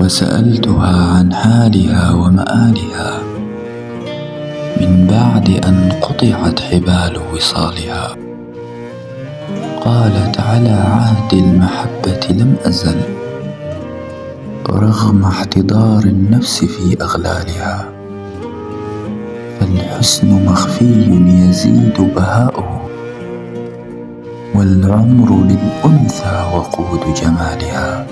وسألتها عن حالها ومآلها من بعد أن قطعت حبال وصالها. قالت: على عهد المحبة لم أزل رغم احتضار النفس في أغلالها، فالحسن مخفي يزيد بهاؤه، والعمر للأنثى وقود جمالها.